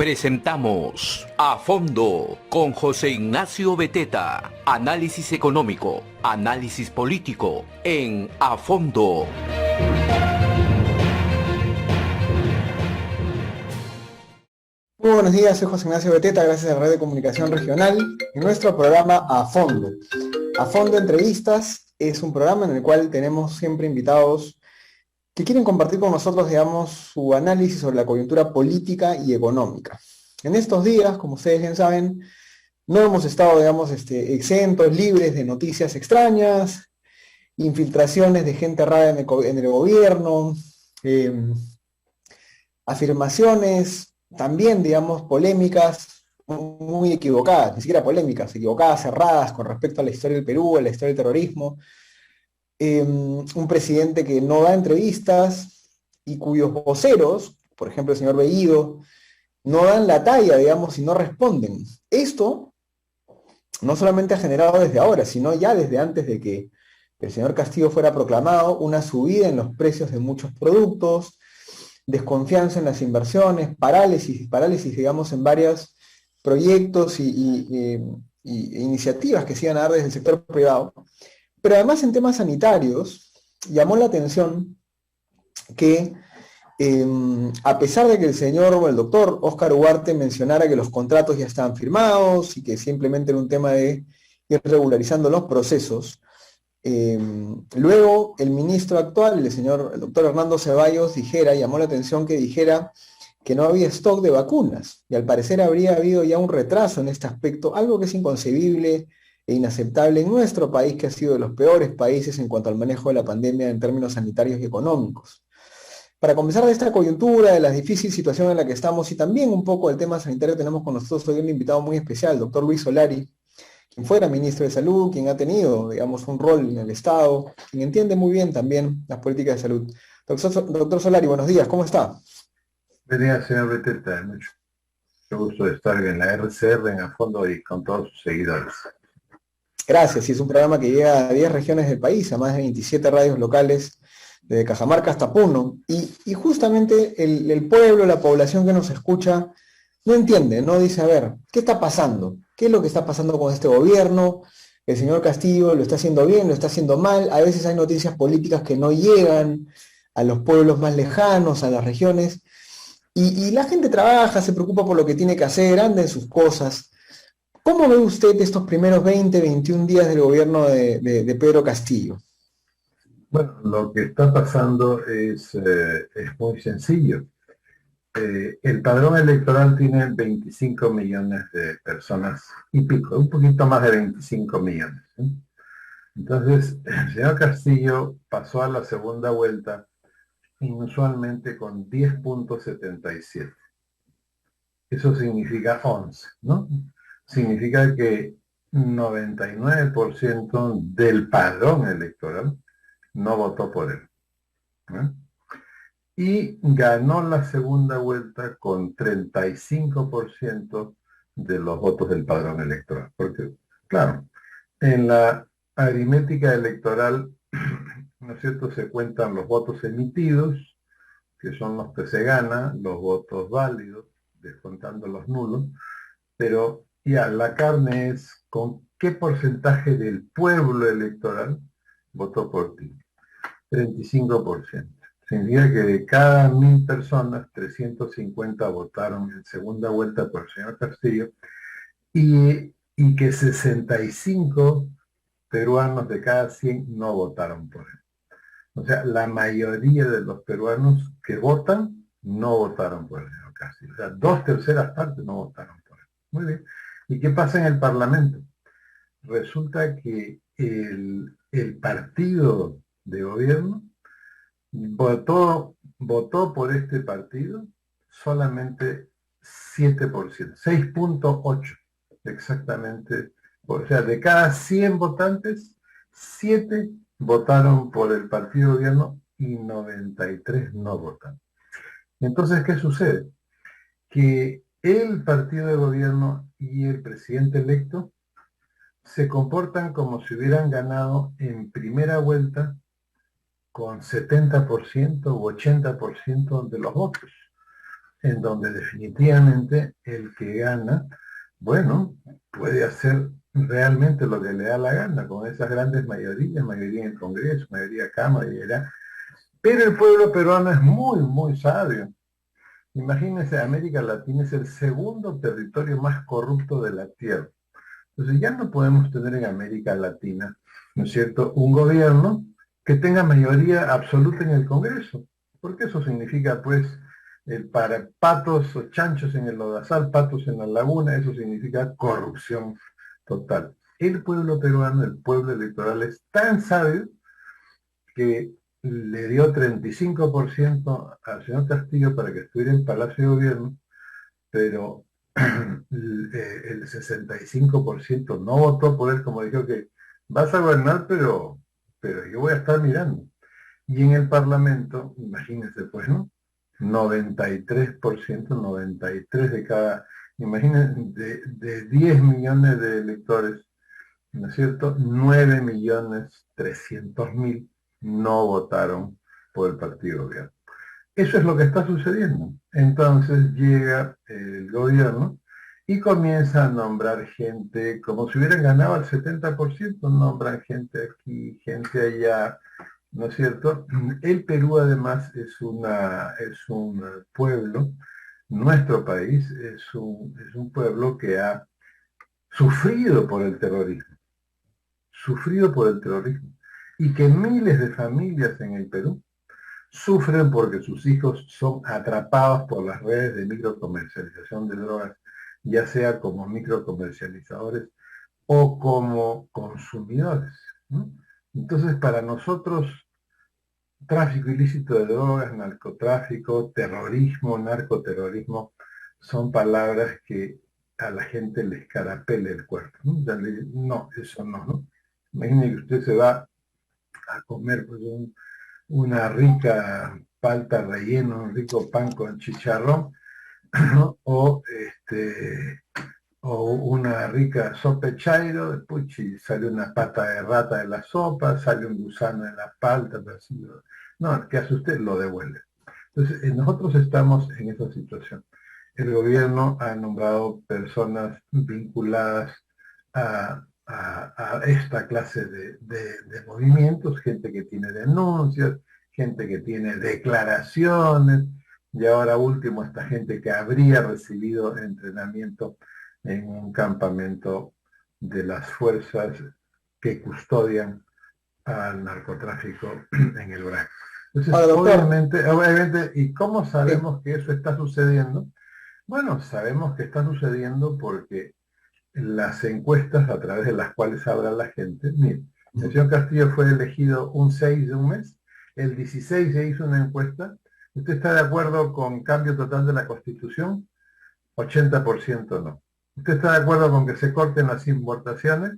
Presentamos A Fondo con José Ignacio Beteta. Análisis económico, análisis político en A Fondo. Muy buenos días, soy José Ignacio Beteta, gracias a la Red de Comunicación Regional, en nuestro programa A Fondo. A Fondo Entrevistas es un programa en el cual tenemos siempre invitados que quieren compartir con nosotros, digamos, su análisis sobre la coyuntura política y económica. En estos días, como ustedes bien saben, no hemos estado, digamos, exentos, libres de noticias extrañas, infiltraciones de gente rara en el gobierno, afirmaciones también, digamos, polémicas, muy equivocadas, ni siquiera polémicas, equivocadas, cerradas con respecto a la historia del Perú, a la historia del terrorismo. Un presidente que no da entrevistas y cuyos voceros, por ejemplo el señor Bellido, no dan la talla, digamos, y no responden. Esto no solamente ha generado desde ahora, sino ya desde antes de que el señor Castillo fuera proclamado, una subida en los precios de muchos productos, desconfianza en las inversiones, parálisis, digamos, en varios proyectos e iniciativas que se iban a dar desde el sector privado. Pero además en temas sanitarios, llamó la atención que a pesar de que el señor o el doctor Óscar Ugarte mencionara que los contratos ya estaban firmados y que simplemente era un tema de ir regularizando los procesos, luego el ministro actual, el doctor Hernando Ceballos, llamó la atención que dijera que no había stock de vacunas, y al parecer habría habido ya un retraso en este aspecto, algo que es inconcebible e inaceptable en nuestro país, que ha sido de los peores países en cuanto al manejo de la pandemia en términos sanitarios y económicos. Para conversar de esta coyuntura, de la difícil situación en la que estamos y también un poco del tema sanitario, tenemos con nosotros hoy un invitado muy especial, el doctor Luis Solari, quien fuera ministro de Salud, quien ha tenido, digamos, un rol en el Estado, quien entiende muy bien también las políticas de salud. Doctor Solari, buenos días, ¿cómo está? Buenos días, señor Beteta, mucho gusto de estar en la RCR, en A Fondo y con todos sus seguidores. Gracias, y es un programa que llega a 10 regiones del país, a más de 27 radios locales, desde Cajamarca hasta Puno, y justamente el pueblo, la población que nos escucha, no entiende, no dice, a ver, ¿qué está pasando? ¿Qué es lo que está pasando con este gobierno? El señor Castillo lo está haciendo bien, lo está haciendo mal, a veces hay noticias políticas que no llegan a los pueblos más lejanos, a las regiones, y la gente trabaja, se preocupa por lo que tiene que hacer, anda en sus cosas. ¿Cómo ve usted estos primeros 20, 21 días del gobierno de Pedro Castillo? Bueno, lo que está pasando es muy sencillo. El padrón electoral tiene 25 millones de personas y pico, un poquito más de 25 millones. Entonces, el señor Castillo pasó a la segunda vuelta inusualmente con 10.77. Eso significa 11, ¿no? Significa que 99% del padrón electoral no votó por él, ¿no? Y ganó la segunda vuelta con 35% de los votos del padrón electoral. Porque, claro, en la aritmética electoral, ¿no es cierto?, se cuentan los votos emitidos, que son los que se ganan, los votos válidos, descontando los nulos, pero ya la carne es con qué porcentaje del pueblo electoral votó por ti. 35%. Significa que de cada 1000 personas, 350 votaron en segunda vuelta por el señor Castillo y que 65 peruanos de cada 100 no votaron por él. O sea, la mayoría de los peruanos que votan no votaron por el señor Castillo. O sea, 2/3 partes no votaron por él. Muy bien. ¿Y qué pasa en el Parlamento? Resulta que el partido de gobierno votó por este partido solamente 7%, 6.8 exactamente. O sea, de cada 100 votantes, 7 votaron por el partido de gobierno y 93 no votan. Entonces, ¿qué sucede? Que el partido de gobierno y el presidente electo se comportan como si hubieran ganado en primera vuelta con 70% u 80% de los votos. en donde definitivamente el que gana, bueno, puede hacer realmente lo que le da la gana, con esas grandes mayorías, mayoría en el Congreso, mayoría acá, mayoría allá. Pero el pueblo peruano es muy, muy sabio. Imagínense, América Latina es el segundo territorio más corrupto de la Tierra. Entonces ya no podemos tener en América Latina, ¿no es cierto?, un gobierno que tenga mayoría absoluta en el Congreso, porque eso significa, pues, para patos o chanchos en el lodazal, patos en la laguna, eso significa corrupción total. El pueblo peruano, el pueblo electoral, es tan sabio que le dio 35% al señor Castillo para que estuviera en Palacio de Gobierno, pero el 65% no votó por él, como dijo que vas a gobernar, pero yo voy a estar mirando. Y en el Parlamento, imagínense pues, ¿no? 93%, 93 de cada, imagínense, de 10 millones de electores, ¿no es cierto? 9.300.000 no votaron por el partido gobierno. Eso es lo que está sucediendo. Entonces llega el gobierno y comienza a nombrar gente, como si hubieran ganado al 70%, nombran gente aquí, gente allá, ¿no es cierto? El Perú además es un pueblo, nuestro país es un pueblo que ha sufrido por el terrorismo, y que miles de familias en el Perú sufren porque sus hijos son atrapados por las redes de microcomercialización de drogas, ya sea como microcomercializadores o como consumidores, ¿no? Entonces, para nosotros, tráfico ilícito de drogas, narcotráfico, terrorismo, narcoterrorismo, son palabras que a la gente le escarapela el cuerpo, ¿no? No, eso no, ¿no? Imagine que usted se va a comer pues, una rica palta rellena, un rico pan con chicharrón, ¿no? O una rica sopa de chairo, puchi, sale una pata de rata de la sopa, sale un gusano en la palta, así, no, ¿qué hace usted? Lo devuelve. Entonces, nosotros estamos en esa situación. El gobierno ha nombrado personas vinculadas a esta clase de movimientos, gente que tiene denuncias, gente que tiene declaraciones, y ahora último esta gente que habría recibido entrenamiento en un campamento de las fuerzas que custodian al narcotráfico en el BRAC. Entonces, Ahora, doctor, obviamente, ¿y cómo sabemos que eso está sucediendo? Bueno, sabemos que está sucediendo porque las encuestas a través de las cuales habla la gente, mire, el señor Castillo fue elegido un 6 de un mes, el 16 se hizo una encuesta, ¿usted está de acuerdo con cambio total de la Constitución? 80% no. ¿Usted está de acuerdo con que se corten las importaciones?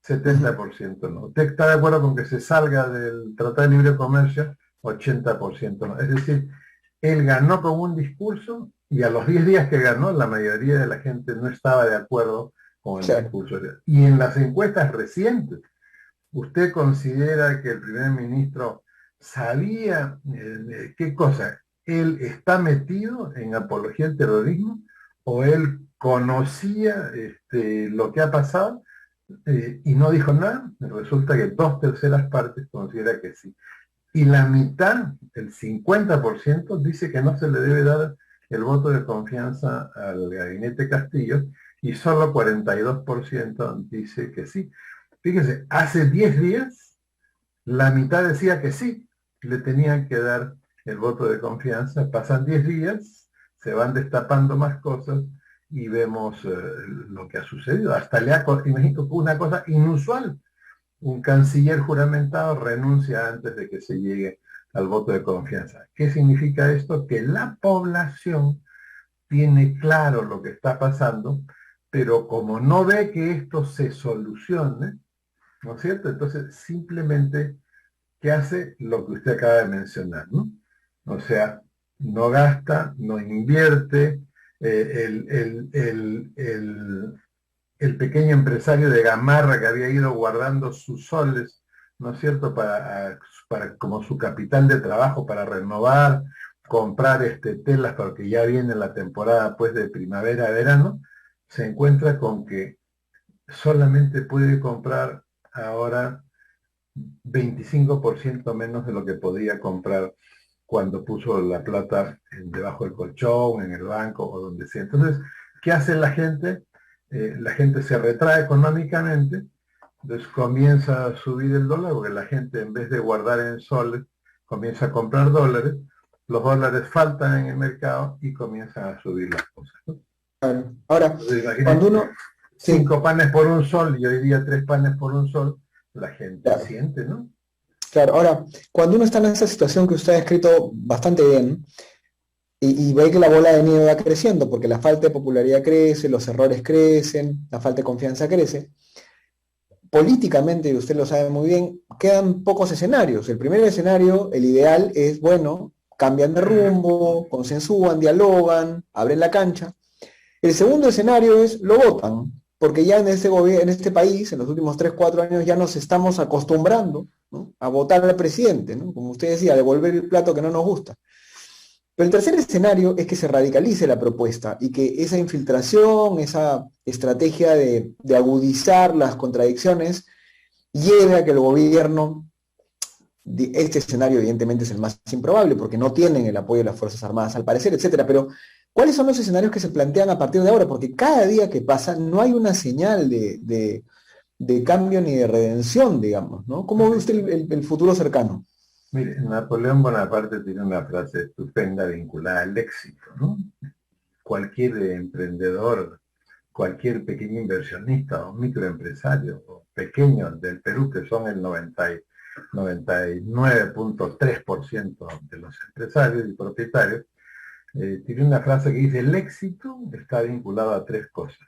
70% no. ¿Usted está de acuerdo con que se salga del Tratado de Libre Comercio? 80% no. Es decir, él ganó con un discurso y a los 10 días que ganó, la mayoría de la gente no estaba de acuerdo con el discurso. Y en las encuestas recientes, ¿usted considera que el primer ministro sabía qué cosa? ¿Él está metido en apología al terrorismo? ¿O él conocía lo que ha pasado y no dijo nada? Resulta que 2/3 partes considera que sí. Y la mitad, el 50%, dice que no se le debe dar el voto de confianza al gabinete Castillo y solo 42% dice que sí. Fíjense, hace 10 días la mitad decía que sí, le tenían que dar el voto de confianza, pasan 10 días, se van destapando más cosas y vemos lo que ha sucedido. Hasta le ha, imagino, una cosa inusual. Un canciller juramentado renuncia antes de que se llegue al voto de confianza. ¿Qué significa esto? Que la población tiene claro lo que está pasando, pero como no ve que esto se solucione, ¿no es cierto? Entonces simplemente, ¿qué hace? Lo que usted acaba de mencionar, ¿no? O sea, no gasta, no invierte, el pequeño empresario de Gamarra que había ido guardando sus soles, ¿no es cierto?, para como su capital de trabajo, para renovar comprar telas porque ya viene la temporada pues de primavera-verano, se encuentra con que solamente puede comprar ahora 25% menos de lo que podía comprar cuando puso la plata debajo del colchón, en el banco o donde sea. Entonces, ¿qué hace la gente? La gente se retrae económicamente, entonces comienza a subir el dólar, porque la gente en vez de guardar en soles, comienza a comprar dólares, los dólares faltan en el mercado y comienzan a subir las cosas, ¿no? Claro. Ahora, Entonces, cuando imagínate, uno... Sí, 5 panes por un sol y hoy día 3 panes por un sol, la gente claro, siente, ¿no? claro. Ahora, cuando uno está en esa situación que usted ha escrito bastante bien, y ve que la bola de nieve va creciendo, porque la falta de popularidad crece, los errores crecen, la falta de confianza crece, políticamente, y usted lo sabe muy bien, quedan pocos escenarios. El primer escenario, el ideal es, bueno, cambian de rumbo, consensúan, dialogan, abren la cancha. El segundo escenario es, lo votan, porque ya en este país, en los últimos 3 4 años, ya nos estamos acostumbrando, ¿no?, a votar al presidente, ¿no?, como usted decía, a devolver el plato que no nos gusta. Pero el tercer escenario es que se radicalice la propuesta y que esa infiltración, esa estrategia de agudizar las contradicciones, lleve a que el gobierno, este escenario evidentemente es el más improbable porque no tienen el apoyo de las Fuerzas Armadas al parecer, etcétera, pero ¿cuáles son los escenarios que se plantean a partir de ahora? Porque cada día que pasa no hay una señal de cambio ni de redención, digamos, ¿no? ¿Cómo ve usted el futuro cercano? Mire, Napoleón Bonaparte tiene una frase estupenda vinculada al éxito, ¿no? Cualquier emprendedor, cualquier pequeño inversionista o microempresario o pequeño del Perú, que son el 99.3% de los empresarios y propietarios, tiene una frase que dice: el éxito está vinculado a 3 cosas.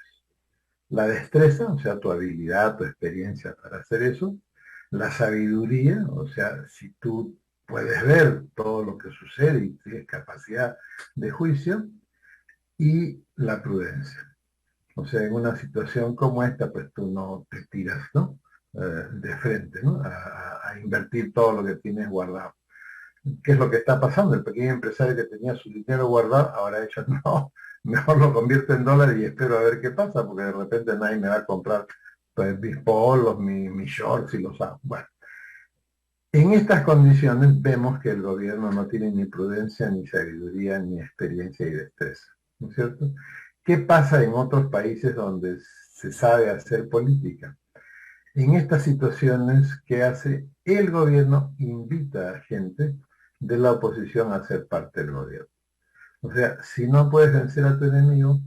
La destreza, o sea, tu habilidad, tu experiencia para hacer eso. La sabiduría, o sea, si tú puedes ver todo lo que sucede y tienes capacidad de juicio. Y la prudencia. O sea, en una situación como esta, pues tú no te tiras, ¿no? De frente, ¿no? A invertir todo lo que tienes guardado. ¿Qué es lo que está pasando? El pequeño empresario que tenía su dinero guardado, ahora ha dicho, no, mejor lo convierto en dólares y espero a ver qué pasa, porque de repente nadie me va a comprar pues, mis polos, mis shorts y los hago. Bueno, en estas condiciones vemos que el gobierno no tiene ni prudencia, ni sabiduría, ni experiencia y destreza, ¿no es cierto? ¿Qué pasa en otros países donde se sabe hacer política? En estas situaciones, ¿qué hace? El gobierno invita a gente de la oposición a ser parte del gobierno. O sea, si no puedes vencer a tu enemigo,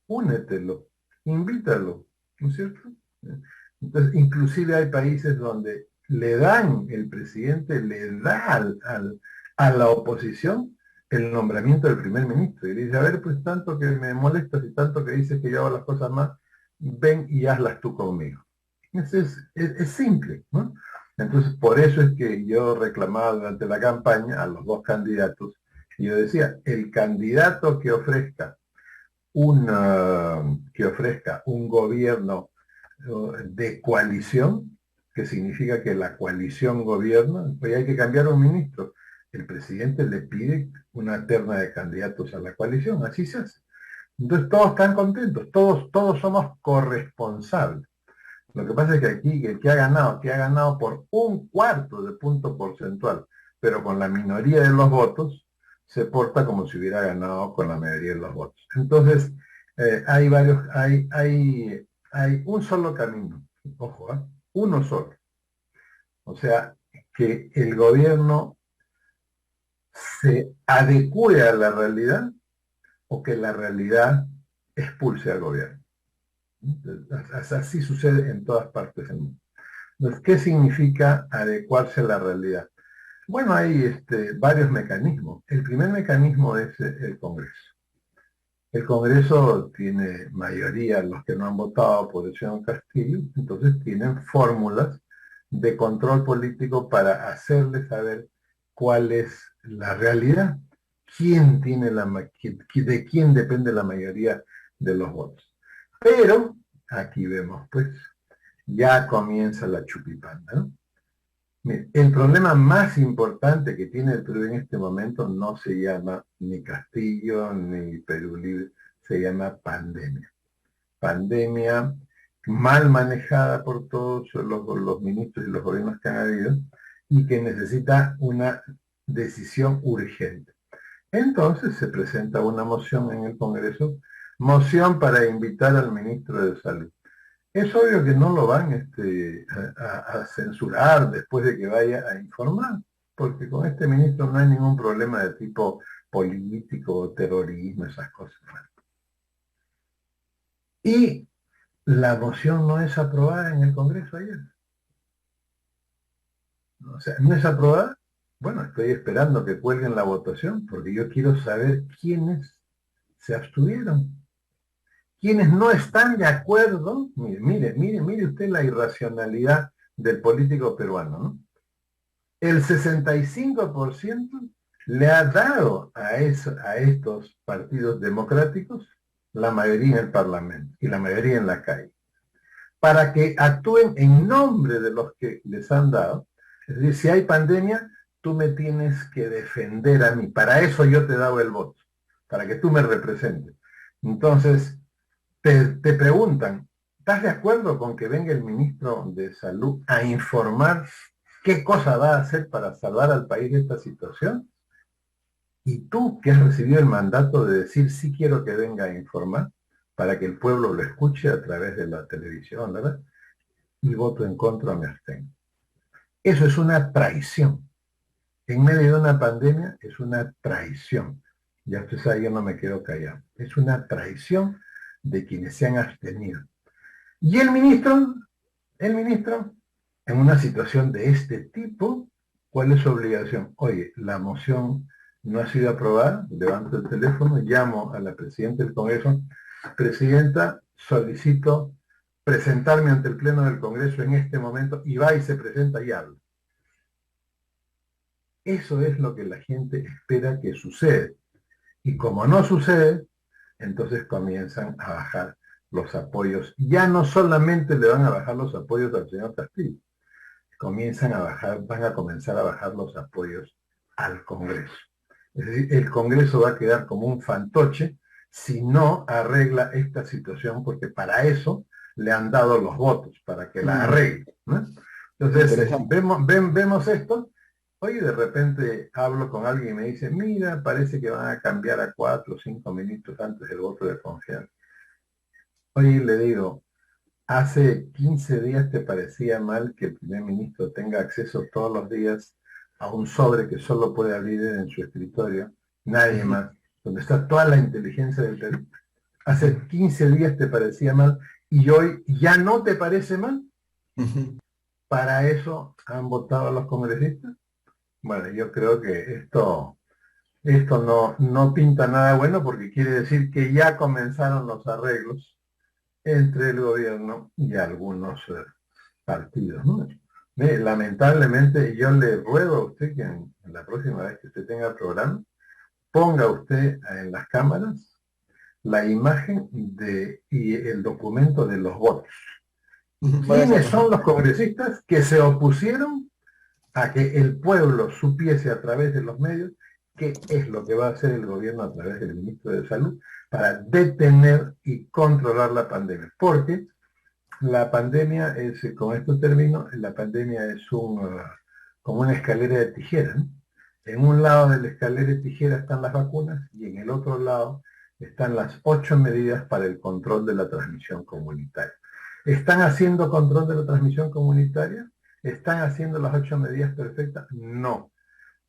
únetelo, invítalo, ¿no es cierto? Entonces, inclusive hay países donde le dan, el presidente le da a la oposición el nombramiento del primer ministro. Y le dice, a ver, pues tanto que me molestas y tanto que dices que yo hago las cosas mal, ven y hazlas tú conmigo. Es simple, ¿no? Entonces, por eso es que yo reclamaba durante la campaña a los 2 candidatos, y yo decía, el candidato que ofrezca un gobierno de coalición, que significa que la coalición gobierna, pues hay que cambiar un ministro. El presidente le pide una terna de candidatos a la coalición, así se hace. Entonces todos están contentos, todos somos corresponsables. Lo que pasa es que aquí el que ha ganado por 1/4 de punto porcentual, pero con la minoría de los votos, se porta como si hubiera ganado con la mayoría de los votos. Entonces, hay un solo camino, ojo, uno solo. O sea, que el gobierno se adecue a la realidad o que la realidad expulse al gobierno. Así sucede en todas partes del mundo. Entonces, ¿qué significa adecuarse a la realidad? Bueno, hay varios mecanismos. El primer mecanismo es el Congreso. El Congreso tiene mayoría, los que no han votado por el señor Castillo, entonces tienen fórmulas de control político para hacerle saber cuál es la realidad, de quién depende la mayoría de los votos. Pero, aquí vemos, pues, ya comienza la chupipanda, ¿no? Mire, el problema más importante que tiene el Perú en este momento no se llama ni Castillo ni Perú Libre, se llama pandemia. Pandemia mal manejada por todos los ministros y los gobiernos que han habido y que necesita una decisión urgente. Entonces se presenta una moción en el Congreso, moción para invitar al ministro de Salud. Es obvio que no lo van a censurar después de que vaya a informar, porque con este ministro no hay ningún problema de tipo político, terrorismo, esas cosas. Y la moción no es aprobada en el Congreso ayer. O sea, no es aprobada. Bueno, estoy esperando que cuelguen la votación, porque yo quiero saber quiénes se abstuvieron. Quienes no están de acuerdo, mire usted la irracionalidad del político peruano, ¿no? El 65% le ha dado a estos partidos democráticos la mayoría en el Parlamento y la mayoría en la calle, para que actúen en nombre de los que les han dado. Es decir, si hay pandemia, tú me tienes que defender a mí. Para eso yo te he dado el voto, para que tú me representes. Entonces, te preguntan, ¿estás de acuerdo con que venga el ministro de Salud a informar qué cosa va a hacer para salvar al país de esta situación? Y tú, que has recibido el mandato de decir, sí quiero que venga a informar, para que el pueblo lo escuche a través de la televisión, ¿verdad? Y voto en contra, me abstengo. Eso es una traición. En medio de una pandemia es una traición. Ya usted sabe, yo no me quedo callado. Es una traición de quienes se han abstenido. Y el ministro, en una situación de este tipo, ¿cuál es su obligación? Oye, la moción no ha sido aprobada, levanto el teléfono, llamo a la presidenta del Congreso, presidenta, solicito presentarme ante el Pleno del Congreso en este momento, y va y se presenta y habla. Eso es lo que la gente espera que suceda. Y como no sucede, entonces comienzan a bajar los apoyos. Ya no solamente le van a bajar los apoyos al señor Castillo, van a comenzar a bajar los apoyos al Congreso. Es decir, el Congreso va a quedar como un fantoche si no arregla esta situación, porque para eso le han dado los votos, para que la arregle, ¿no? Entonces, vemos esto. Hoy de repente hablo con alguien y me dice, mira, parece que van a cambiar a 4 o 5 minutos antes del voto de confianza. Hoy le digo, hace 15 días te parecía mal que el primer ministro tenga acceso todos los días a un sobre que solo puede abrir en su escritorio, nadie más, donde está toda la inteligencia del Perú. Hace 15 días te parecía mal y hoy ya no te parece mal. ¿Para eso han votado los congresistas? Bueno, yo creo que esto no pinta nada bueno, porque quiere decir que ya comenzaron los arreglos entre el gobierno y algunos partidos, ¿no? Lamentablemente yo le ruego a usted que en la próxima vez que usted tenga programa, ponga usted en las cámaras la imagen y el documento de los votos. ¿Quiénes son los congresistas que se opusieron a que el pueblo supiese a través de los medios qué es lo que va a hacer el gobierno a través del ministro de Salud para detener y controlar la pandemia? Porque la pandemia es, con estos términos, la pandemia es como una escalera de tijera, ¿no? En un lado de la escalera de tijera están las vacunas y en el otro lado están las 8 medidas para el control de la transmisión comunitaria. ¿Están haciendo control de la transmisión comunitaria? ¿Están haciendo las 8 medidas perfectas? No.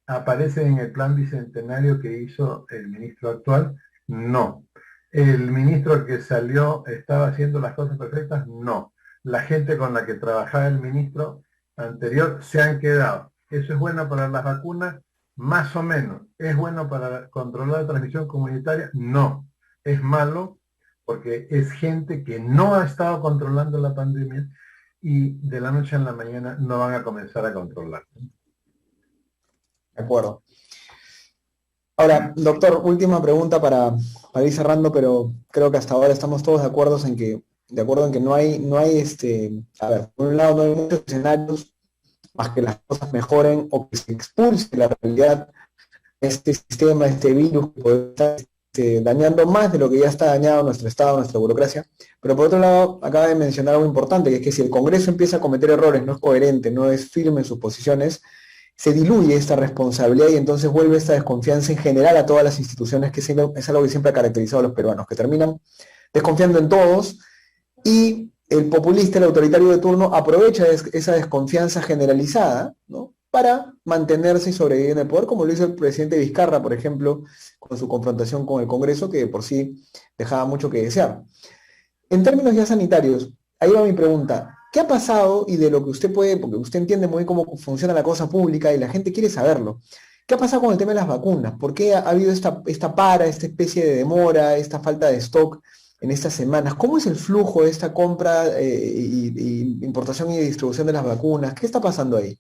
¿Aparecen en el plan bicentenario que hizo el ministro actual? No. ¿El ministro que salió estaba haciendo las cosas perfectas? No. La gente con la que trabajaba el ministro anterior se han quedado. ¿Eso es bueno para las vacunas? Más o menos. ¿Es bueno para controlar la transmisión comunitaria? No. Es malo porque es gente que no ha estado controlando la pandemia y de la noche a la mañana no van a comenzar a controlar. De acuerdo. Ahora, doctor, última pregunta para ir cerrando, pero creo que hasta ahora estamos todos de acuerdo en que no hay a ver, por un lado no hay muchos escenarios más que las cosas mejoren o que se expulse la realidad de este sistema, este virus que puede estar dañando más de lo que ya está dañado nuestro Estado, nuestra burocracia. Pero por otro lado, acaba de mencionar algo importante, que es que si el Congreso empieza a cometer errores, no es coherente, no es firme en sus posiciones, se diluye esta responsabilidad y entonces vuelve esta desconfianza en general a todas las instituciones, que es algo que siempre ha caracterizado a los peruanos, que terminan desconfiando en todos, y el populista, el autoritario de turno, aprovecha esa desconfianza generalizada, ¿no?, para mantenerse y sobrevivir en el poder, como lo hizo el presidente Vizcarra, por ejemplo, con su confrontación con el Congreso, que de por sí dejaba mucho que desear. En términos ya sanitarios, ahí va mi pregunta. ¿Qué ha pasado y de lo que usted puede, porque usted entiende muy bien cómo funciona la cosa pública y la gente quiere saberlo? ¿Qué ha pasado con el tema de las vacunas? ¿Por qué ha habido esta especie de demora, esta falta de stock en estas semanas? ¿Cómo es el flujo de esta compra y importación y distribución de las vacunas? ¿Qué está pasando ahí?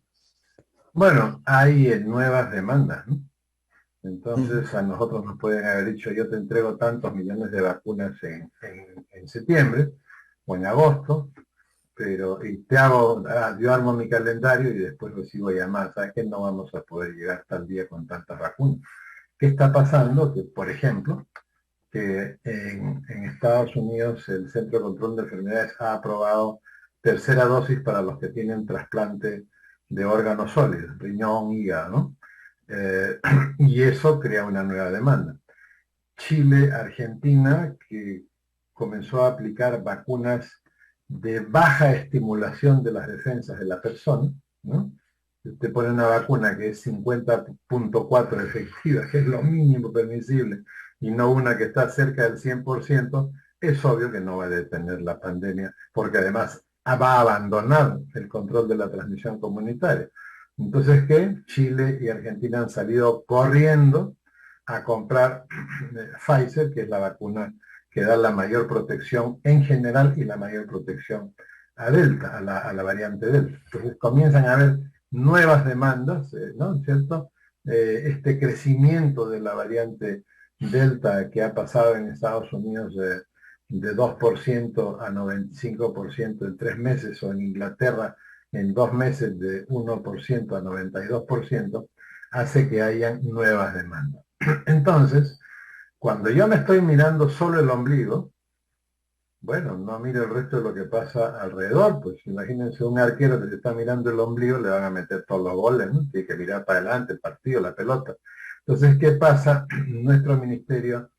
Bueno, hay nuevas demandas, ¿no? Mm. Entonces a nosotros nos pueden haber dicho, yo te entrego tantos millones de vacunas en septiembre o en agosto, pero yo armo mi calendario y después recibo llamadas, ¿sabes qué? No vamos a poder llegar tal día con tantas vacunas. ¿Qué está pasando? Que, por ejemplo, que en Estados Unidos el Centro de Control de Enfermedades ha aprobado tercera dosis para los que tienen trasplante de órganos sólidos, riñón, hígado, ¿no? Y eso crea una nueva demanda. Chile, Argentina, que comenzó a aplicar vacunas de baja estimulación de las defensas de la persona, ¿no? Usted pone una vacuna que es 50.4 efectiva, que es lo mínimo permisible, y no una que está cerca del 100%, es obvio que no va a detener la pandemia, porque además va a abandonar el control de la transmisión comunitaria. Entonces, ¿qué? Chile y Argentina han salido corriendo a comprar Pfizer, que es la vacuna que da la mayor protección en general y la mayor protección a Delta, a la variante Delta. Entonces comienzan a haber nuevas demandas, ¿no? ¿Cierto? Este crecimiento de la variante Delta que ha pasado en Estados Unidos de 2% a 95% en 3 meses, o en Inglaterra en 2 meses de 1% a 92%, hace que hayan nuevas demandas. Entonces, cuando yo me estoy mirando solo el ombligo, bueno, no mire el resto de lo que pasa alrededor, pues imagínense un arquero que se está mirando el ombligo, le van a meter todos los goles, ¿no? Tiene que mirar para adelante el partido, la pelota. Entonces, ¿qué pasa? Nuestro ministerio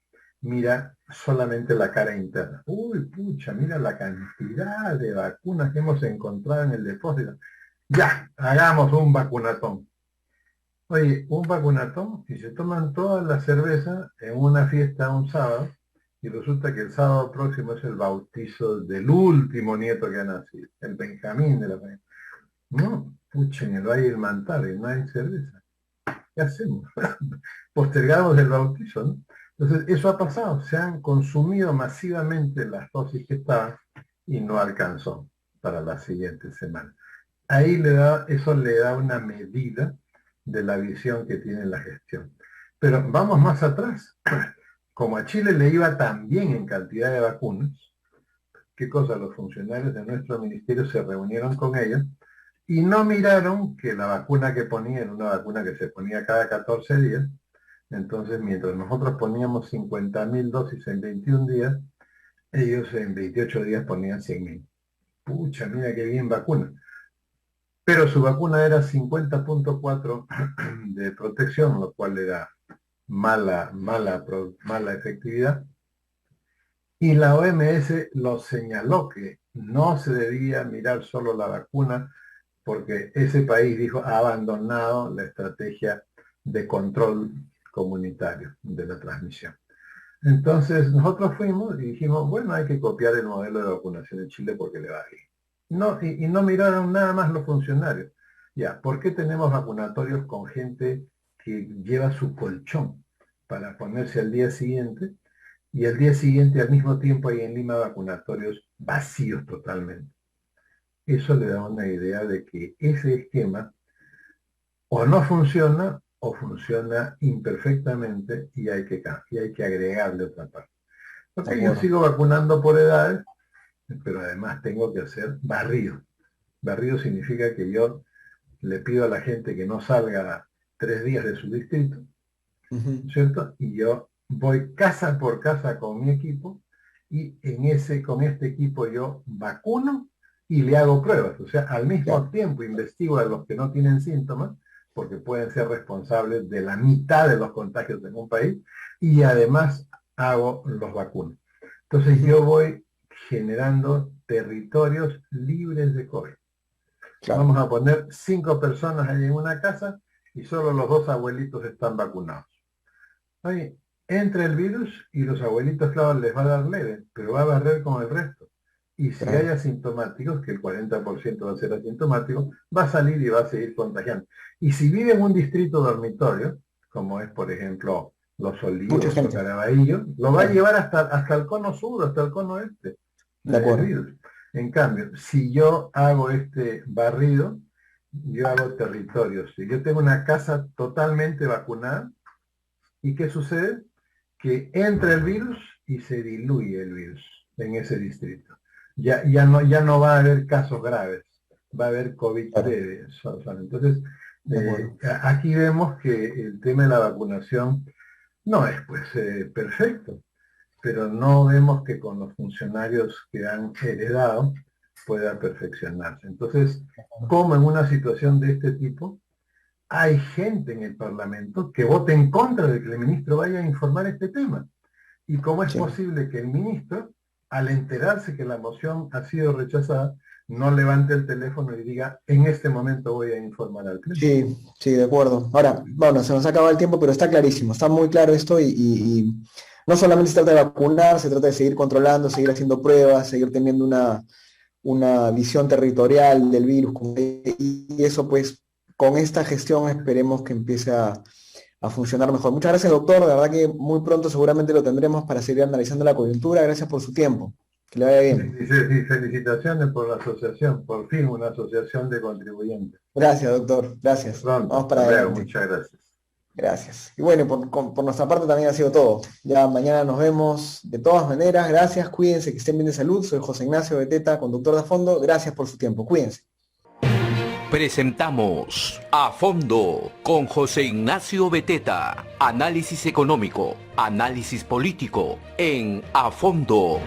mira solamente la cara interna. Uy, pucha, mira la cantidad de vacunas que hemos encontrado en el depósito. Ya, hagamos un vacunatón. Oye, un vacunatón y se toman toda la cerveza en una fiesta un sábado, y resulta que el sábado próximo es el bautizo del último nieto que ha nacido, el Benjamín de la familia. No, pucha, en el Valle del Mantaro y no hay cerveza. ¿Qué hacemos? Postergamos el bautizo, ¿no? Entonces, eso ha pasado, se han consumido masivamente las dosis que estaban y no alcanzó para la siguiente semana. Ahí eso le da una medida de la visión que tiene la gestión. Pero vamos más atrás. Como a Chile le iba tan bien en cantidad de vacunas, ¿qué cosa? Los funcionarios de nuestro ministerio se reunieron con ellos y no miraron que la vacuna que ponían era una vacuna que se ponía cada 14 días. Entonces, mientras nosotros poníamos 50.000 dosis en 21 días, ellos en 28 días ponían 100.000. Pucha, mira qué bien vacuna. Pero su vacuna era 50.4 de protección, lo cual era mala efectividad. Y la OMS lo señaló, que no se debía mirar solo la vacuna, porque ese país, dijo, ha abandonado la estrategia de control comunitario de la transmisión. Entonces nosotros fuimos y dijimos, bueno, hay que copiar el modelo de vacunación de Chile porque le va bien. No, y no miraron nada más los funcionarios. Ya, ¿por qué tenemos vacunatorios con gente que lleva su colchón para ponerse al día siguiente? Y al día siguiente, al mismo tiempo, hay en Lima vacunatorios vacíos totalmente. Eso le da una idea de que ese esquema o no funciona o funciona imperfectamente y hay que agregarle otra parte. Porque yo sigo vacunando por edades, pero además tengo que hacer barrido. Barrido significa que yo le pido a la gente que no salga 3 días de su distrito, ¿cierto? Y yo voy casa por casa con mi equipo y con este equipo yo vacuno y le hago pruebas. O sea, al mismo tiempo investigo a los que no tienen síntomas, porque pueden ser responsables de la mitad de los contagios en un país, y además los vacunos. Entonces yo voy generando territorios libres de COVID. Claro. Vamos a poner 5 personas ahí en una casa y solo los 2 abuelitos están vacunados. Ahí entra el virus y los abuelitos, claro, les va a dar leve, pero va a barrer con el resto. Y si hay asintomáticos, que el 40% va a ser asintomático, va a salir y va a seguir contagiando. Y si vive en un distrito dormitorio, como es, por ejemplo, Los Olivos o Caraballo, lo va a llevar hasta el cono sur, hasta el cono este. De acuerdo. En cambio, si yo hago este barrido, yo hago territorios. Si yo tengo una casa totalmente vacunada, ¿y qué sucede? Que entra el virus y se diluye el virus en ese distrito. Ya no va a haber casos graves, va a haber COVID leve. Entonces, aquí vemos que el tema de la vacunación no es perfecto, pero no vemos que con los funcionarios que han heredado pueda perfeccionarse. Entonces, como en una situación de este tipo, hay gente en el Parlamento que vote en contra de que el ministro vaya a informar este tema. ¿Y cómo es posible que el ministro, al enterarse que la moción ha sido rechazada, no levante el teléfono y diga, en este momento voy a informar al Pleno? Sí, de acuerdo. Ahora, bueno, se nos ha acabado el tiempo, pero está clarísimo, está muy claro esto y no solamente se trata de vacunar, se trata de seguir controlando, seguir haciendo pruebas, seguir teniendo una visión territorial del virus, y eso pues con esta gestión esperemos que empiece a funcionar mejor. Muchas gracias, doctor, de verdad que muy pronto seguramente lo tendremos para seguir analizando la coyuntura. Gracias por su tiempo, que le vaya bien. Y felicitaciones por la asociación, por fin una asociación de contribuyentes. Gracias, doctor, gracias. Pronto, vamos para adelante. Muchas gracias. Gracias. Y bueno, por nuestra parte también ha sido todo. Ya mañana nos vemos de todas maneras. Gracias, cuídense, que estén bien de salud. Soy José Ignacio Beteta, conductor de A Fondo. Gracias por su tiempo, cuídense. Presentamos A Fondo con José Ignacio Beteta. Análisis económico, análisis político en A Fondo.